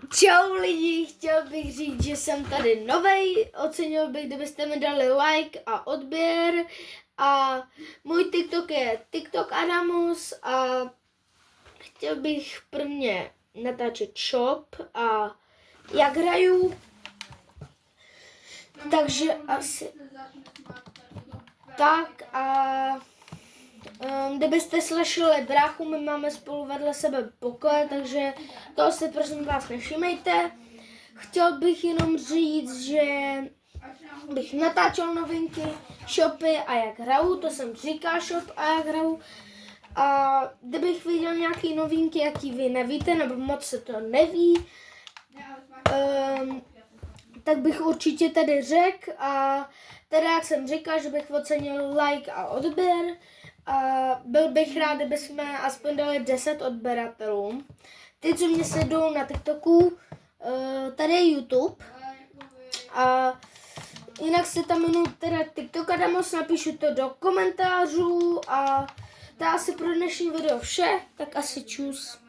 Čau lidi, chtěl bych říct, že jsem tady novej, ocenil bych, kdybyste mi dali like a odběr a můj TikTok je TikTok Adamus a chtěl bych prvně natáčet shop a jak hraju, takže asi tak a kdybyste slyšeli bráchu, my máme spolu vedle sebe pokoje, takže toho si prosím vás nevšímejte. Chtěl bych jenom říct, že bych natáčel novinky, shopy a jak hraju, to jsem říkal shop a jak hraju. A kdybych viděl nějaký novinky, jaký vy nevíte, nebo moc se to neví, tak bych určitě tady řekl a teda jak jsem říkal, že bych ocenil like a odběr a byl bych rád, kdyby jsme aspoň dali 10 odběratelů. Ty, co mě sledují na TikToku, tady je YouTube a jinak se tam jmenuji teda TikTok Adamus, napíšu to do komentářů a to je asi pro dnešní video vše, tak asi čus.